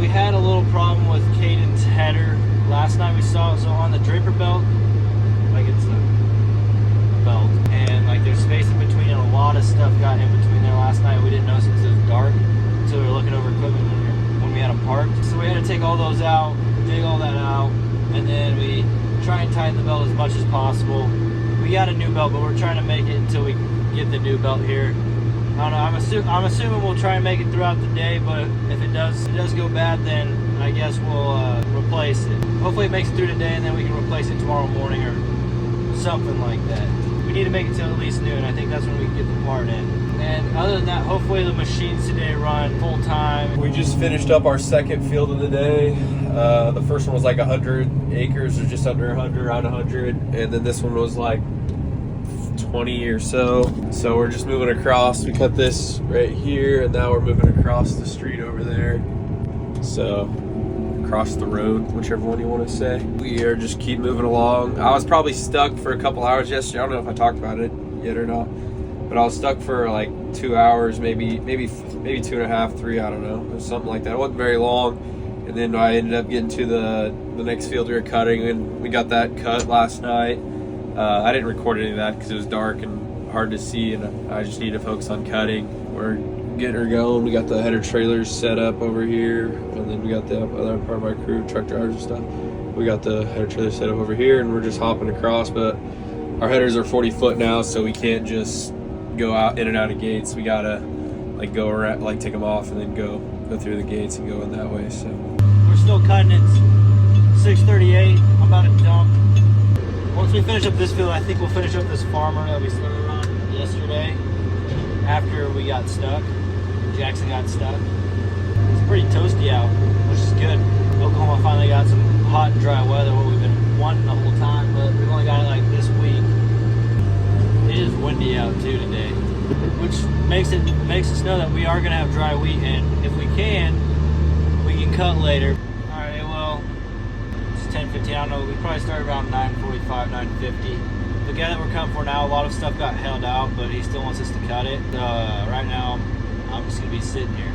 we had a little problem with Caden's header. Last night we saw it, so on the draper belt, like it's a belt, and like there's space in between, and a lot of stuff got in between there last night. We didn't know since it was dark, so we were looking over equipment when we had them parked. So we had to take all those out, dig all that out, and then we try and tighten the belt as much as possible. We got a new belt, but we're trying to make it until we get the new belt here. I don't know. I'm assuming we'll try and make it throughout the day, but if it does go bad, then I guess we'll replace it. Hopefully it makes it through today, and then we can replace it tomorrow morning or something like that. We need to make it till at least noon. I think that's when we can get the part in. And other than that, hopefully the machines today run full time. We just finished up our second field of the day. The first one was like 100 acres, or just under 100, around 100, and then this one was like 20 or so. So we're just moving across. We cut this right here, and now we're moving across the street over there. So across the road, whichever one you want to say. We are just keep moving along. I was probably stuck for a couple hours yesterday. I don't know if I talked about it yet or not, but I was stuck for like 2 hours, maybe 2.5, 3. I don't know. It was something like that. It wasn't very long. And then I ended up getting to the next field we were cutting, and we got that cut last night. I didn't record any of that because it was dark and hard to see, and I just need to focus on cutting. We're getting her going. We got the header trailers set up over here, and then we got the other part of my crew, truck drivers and stuff. We got the header trailer set up over here, and we're just hopping across. But our headers are 40 foot now, so we can't just go out in and out of gates. We gotta like go around, like take them off, and then go through the gates and go in that way. So we're still cutting it. 6:38. I'm about to dump. Once we finish up this field, I think we'll finish up this farmer that we started on yesterday after we got stuck. Jackson got stuck. It's pretty toasty out, which is good. Oklahoma finally got some hot and dry weather, what we've been wanting the whole time, but we've only got it like this week. It is windy out too today, which makes us know that we are going to have dry wheat, and if we can cut later. All right, well, it's 10:15. I don't know. We probably started around 9:45, 9:50. The guy that we're cutting for now, a lot of stuff got held out, but he still wants us to cut it. Right now, I'm just going to be sitting here.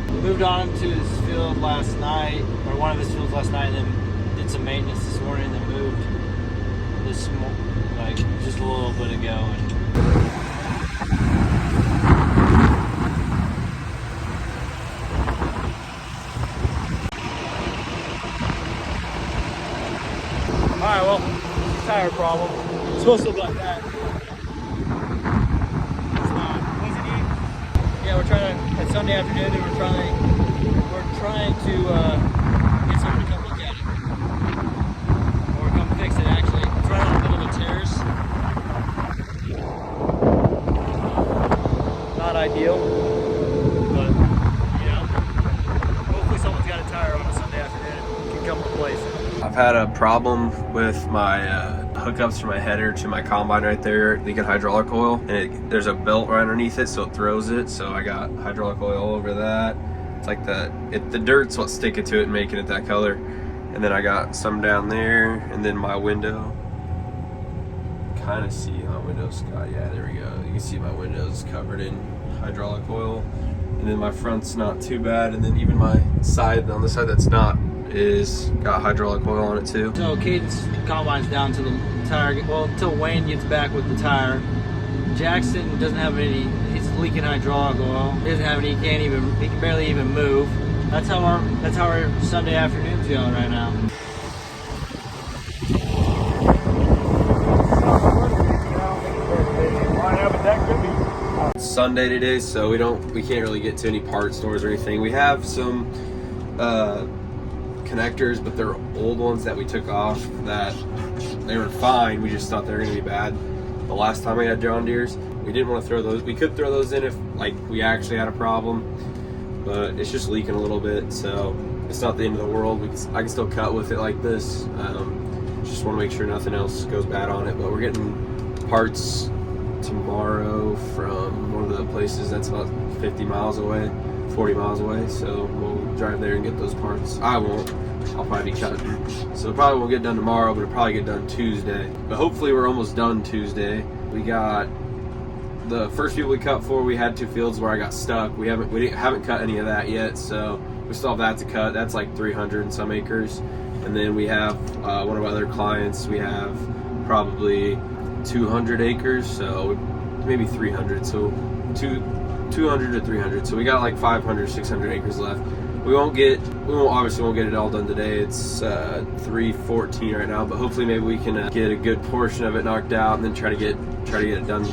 We moved on to this field last night, or one of his fields last night, and then did some maintenance this morning, and then moved this like just a little bit ago. Alright, well, it's a tire problem. It's supposed to look like that. It's not. Wasn't it? Yeah, we're trying to, it's Sunday afternoon, and we're trying to get someone to come look at it. Or come fix it, actually. It's right on the middle of the terrace. Not ideal, but, you know, hopefully someone's got a tire on a Sunday afternoon and can come replace it. I've had a problem with my hookups for my header to my combine right there, leaking hydraulic oil, and there's a belt right underneath it, so it throws it. So I got hydraulic oil over that. It's like the dirt's what's sticking to it and making it that color. And then I got some down there, and then my window. Kind of see my window's got, yeah, there we go. You can see my window's covered in hydraulic oil, and then my front's not too bad, and then even my side, on the side that's not, is got hydraulic oil on it too. So Caden's combine's down to the tire, well, until Wayne gets back with the tire. Jackson doesn't have any, he's leaking hydraulic oil. He doesn't have any, he can barely even move. That's how our Sunday afternoon's going right now. It's Sunday today, so we can't really get to any part stores or anything. We have some connectors, but they're old ones that we took off that they were fine. We just thought they were going to be bad. The last time we had John Deere's, we didn't want to throw those. We could throw those in if like we actually had a problem, but it's just leaking a little bit, so it's not the end of the world. I can still cut with it like this. Just want to make sure nothing else goes bad on it, but we're getting parts tomorrow from one of the places that's about 50 miles away, 40 miles away, so we'll drive there and get those parts. I won't. I'll probably be cutting. So it probably won't get done tomorrow, but it'll probably get done Tuesday. But hopefully we're almost done Tuesday. We got the first field we cut for, we had 2 fields where I got stuck. We haven't cut any of that yet, so we we still have that to cut. That's like 300 and some acres. And then we have one of our other clients, we have probably 200 acres, so maybe 300, so 200 to 300. So we got like 500, 600 acres left. We obviously won't get it all done today. It's 3:14 right now, but hopefully maybe we can get a good portion of it knocked out and then try to get it done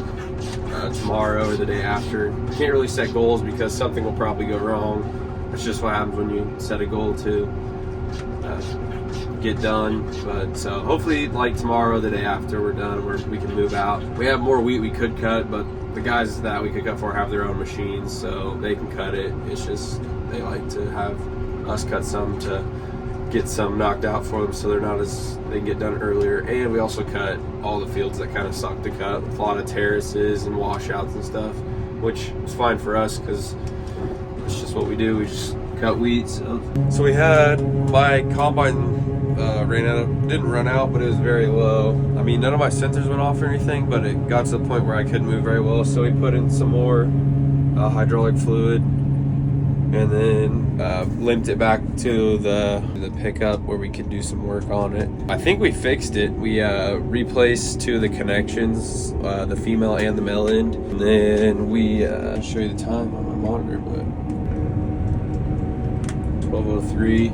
tomorrow or the day after. Can't really set goals because something will probably go wrong. That's just what happens when you set a goal to get done. But so hopefully like tomorrow, the day after we're done, we can move out. We have more wheat we could cut, but the guys that we could cut for have their own machines, so they can cut it. It's just they like to have us cut some to get some knocked out for them, so they can get done earlier. And we also cut all the fields that kind of suck to cut, with a lot of terraces and washouts and stuff, which is fine for us because it's just what we do. We just cut wheat. So we had my combine didn't run out, but it was very low. I mean, none of my sensors went off or anything, but it got to the point where I couldn't move very well. So we put in some more hydraulic fluid, and then limped it back to the pickup where we could do some work on it. I think we fixed it. We replaced two of the connections, the female and the male end, and then we I'll show you the time on my monitor, but 12:03,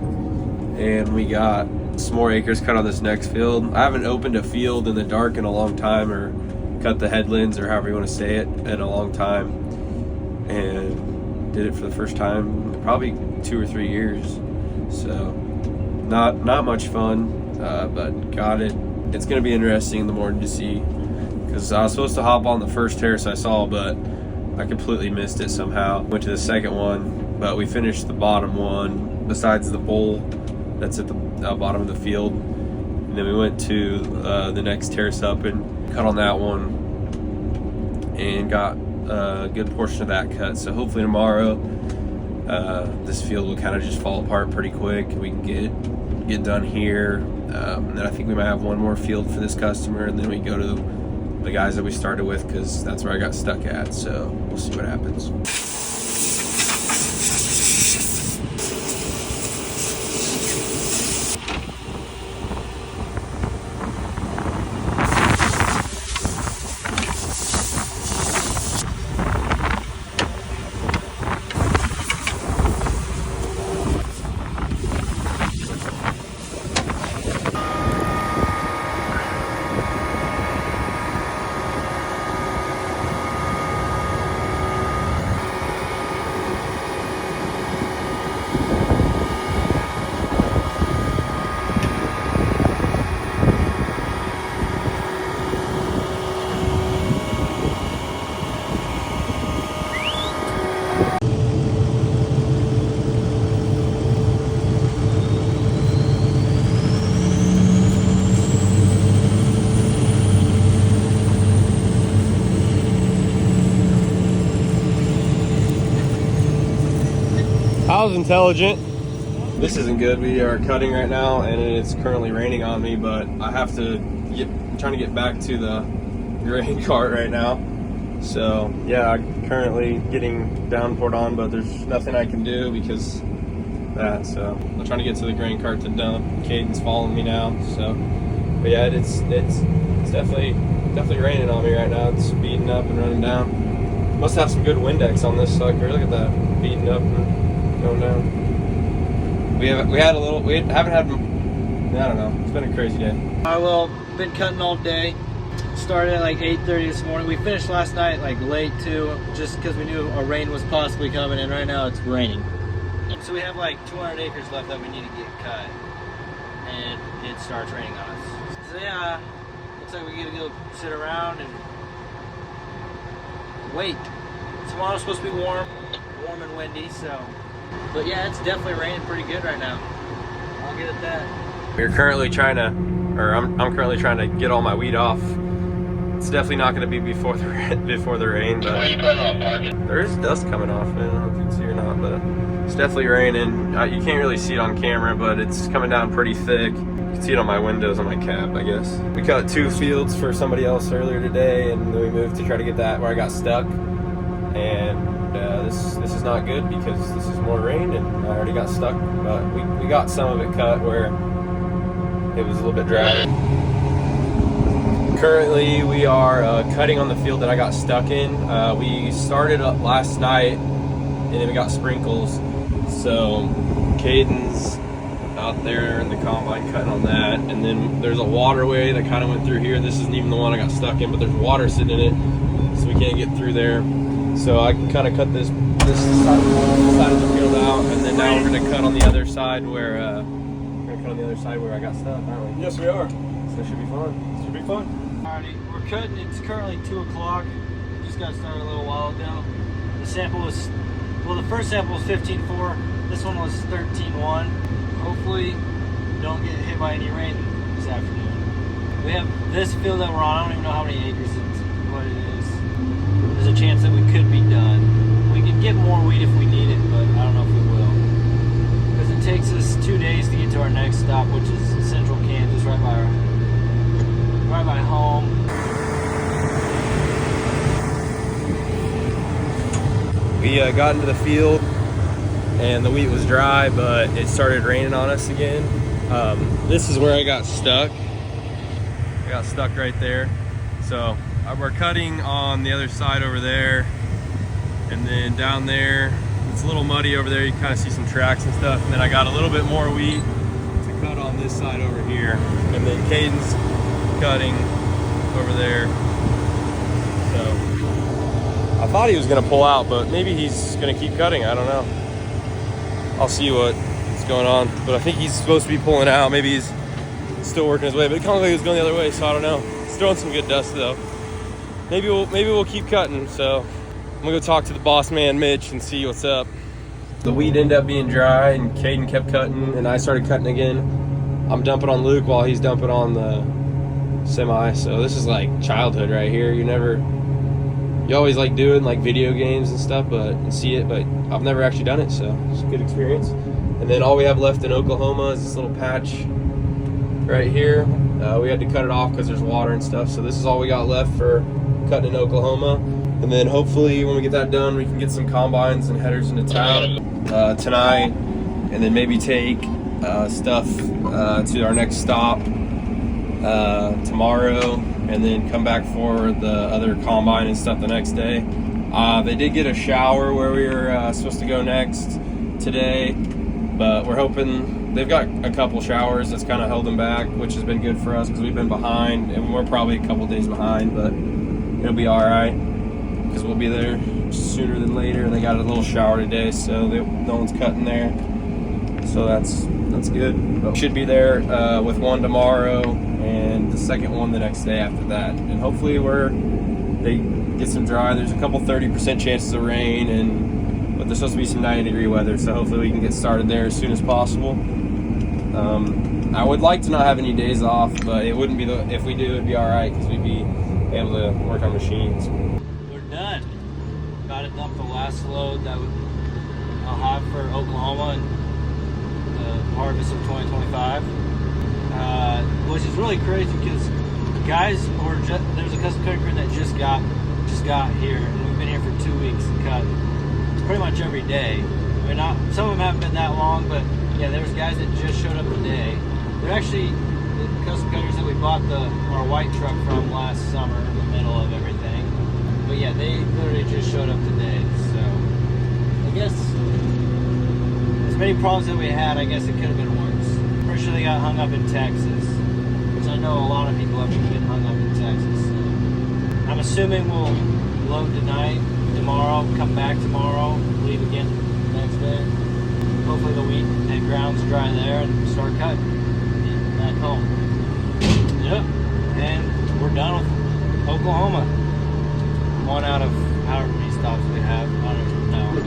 and we got some more acres cut on this next field. I haven't opened a field in the dark in a long time, or cut the headlands, or however you want to say it, in a long time, and did it for the first time in probably 2 or 3 years. So not much fun, but got it. It's gonna be interesting in the morning to see, because I was supposed to hop on the first terrace I saw, but I completely missed it somehow. Went to the second one, but we finished the bottom one besides the bowl that's at the bottom of the field, and then we went to the next terrace up and cut on that one and got a good portion of that cut. So hopefully tomorrow this field will kind of just fall apart pretty quick. We can get done here, and then I think we might have one more field for this customer, and then we go to the guys that we started with, because that's where I got stuck at. So we'll see what happens. I was intelligent. This isn't good. We are cutting right now, and it's currently raining on me, but I have to trying to get back to the grain cart right now. So yeah, I'm currently getting downpoured on, but there's nothing I can do because that. So I'm trying to get to the grain cart to dump. Caden's following me now. So, but yeah, it's definitely raining on me right now. It's beating up and running down. Must have some good Windex on this sucker. Look at that, beating up and going down. We haven't had, I don't know. It's been a crazy day. Been cutting all day. Started at like 8:30 this morning. We finished last night like late too, just because we knew a rain was possibly coming, and right now it's raining. So we have like 200 acres left that we need to get cut, and it starts raining on us. So yeah, looks like we get to go sit around and wait. Tomorrow's supposed to be warm and windy, so. But yeah, it's definitely raining pretty good right now. I'll get at that. I'm currently trying to get all my wheat off. It's definitely not going to be before the rain, but there is dust coming off. I don't know if you can see or not, but it's definitely raining. You can't really see it on camera, but it's coming down pretty thick. You can see it on my windows on my cab, I guess. We cut 2 fields for somebody else earlier today, and then we moved to try to get that where I got stuck. And and this is not good because this is more rain, and I already got stuck. But we got some of it cut where it was a little bit dry. Currently, we are cutting on the field that I got stuck in. We started up last night, and then we got sprinkles. So Caden's out there in the combine cutting on that, and then there's a waterway that kind of went through here. This isn't even the one I got stuck in, but there's water sitting in it, so we can't get through there. So I kind of cut this side of the field out, and then now we're gonna cut on the other side where I got stuck, aren't we? Yes, we are. So it should be fun. Should be fun. Alrighty, we're cutting. It's currently 2 o'clock. Just got started a little while ago. The sample was, well, the first sample was 15.4. This one was 13.1. Hopefully, don't get hit by any rain this afternoon. We have this field that we're on. I don't even know how many acres it's, what it is. There's a chance that we could be done. We could get more wheat if we need it, but I don't know if we will. Because it takes us 2 days to get to our next stop, which is central Kansas, right by home. We got into the field, and the wheat was dry, but it started raining on us again. This is where I got stuck. I got stuck right there. So we're cutting on the other side over there, and then down there, it's a little muddy over there. You can kind of see some tracks and stuff. And then I got a little bit more wheat to cut on this side over here. And then Caden's cutting over there. So I thought he was gonna pull out, but maybe he's gonna keep cutting. I don't know. I'll see what's going on. But I think he's supposed to be pulling out. Maybe he's still working his way, but it kind of like he was going the other way, so I don't know. It's throwing some good dust though. Maybe we'll keep cutting. So I'm gonna go talk to the boss man, Mitch, and see what's up. The wheat ended up being dry, and Caden kept cutting, and I started cutting again. I'm dumping on Luke while he's dumping on the semi. So this is like childhood right here. You always like doing like video games and stuff, and see it, but I've never actually done it, so it's a good experience. And then all we have left in Oklahoma is this little patch right here. We had to cut it off because there's water and stuff, so this is all we got left for cutting in Oklahoma. And then hopefully when we get that done, we can get some combines and headers into town tonight, and then maybe take stuff to our next stop tomorrow, and then come back for the other combine and stuff the next day. They did get a shower where we were supposed to go next today, but we're hoping they've got a couple showers that's kind of held them back, which has been good for us because we've been behind, and we're probably a couple days behind, but it'll be all right because we'll be there sooner than later. They got a little shower today, so no one's cutting there, so that's good. But we should be there with one tomorrow and the second one the next day after that, and hopefully they get some dry. There's a couple 30% chances of rain, but there's supposed to be some 90-degree weather, so hopefully we can get started there as soon as possible. I would like to not have any days off, but it wouldn't be if we do, it'd be all right because we'd be able to work on machines. We're done. Got to dump the last load that I'll have for Oklahoma and the harvest of 2025, which is really crazy because guys there's a custom cutting crew that just got here, and we've been here for 2 weeks and cut pretty much every day. I mean, some of them haven't been that long, but yeah, there's guys that just showed up today. They're actually the custom cutters that we bought our white truck from last summer in the middle of everything. But yeah, they literally just showed up today. So I guess as many problems that we had, I guess it could have been worse. Pretty sure they got hung up in Texas, which I know a lot of people have been hung up in Texas. So I'm assuming we'll load tonight, tomorrow, come back tomorrow, leave again the next day. Hopefully the wheat and ground's dry there and start cutting. And back home. Yep. And we're done with Oklahoma. One out of however many stops we have. I don't know.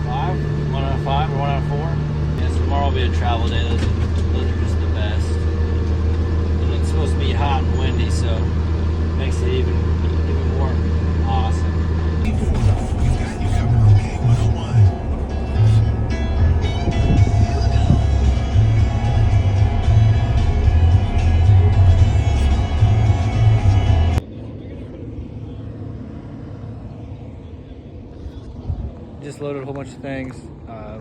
5? 1 out of 5 or 1 out of 4? Yes, tomorrow will be a travel day. Those are just the best. And it's supposed to be hot and windy, so it makes it even more awesome. just loaded a whole bunch of things.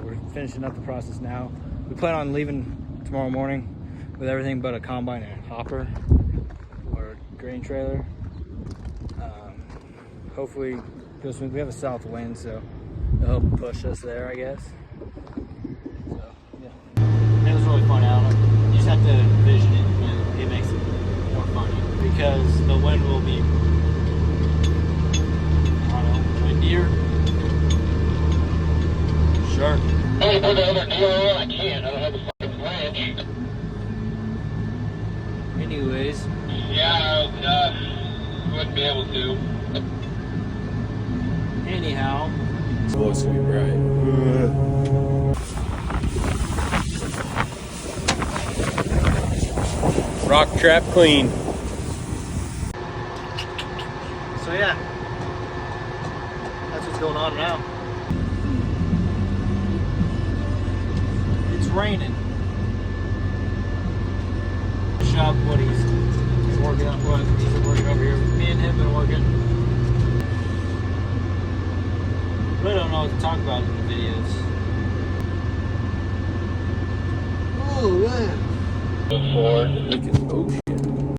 We're finishing up the process now. We plan on leaving tomorrow morning with everything but a combine and a hopper or grain trailer. Hopefully go smooth. We have a south wind, so it'll help push us there, I guess. So yeah, it was really fun out. You just have to envision it, and it makes it more funny because the wind will be, I don't know, windier. Sure. I put the other deal on. I can't. I don't have a fucking wrench. Anyways. Yeah, wouldn't be able to. Anyhow. It's supposed to be bright. Rock trap clean. So yeah, that's what's going on now. It's raining. Shop, what he's working on, what he's been working over here. Me and him been working. Really don't know what to talk about in the videos. Oh man. Ford. Look at the ocean.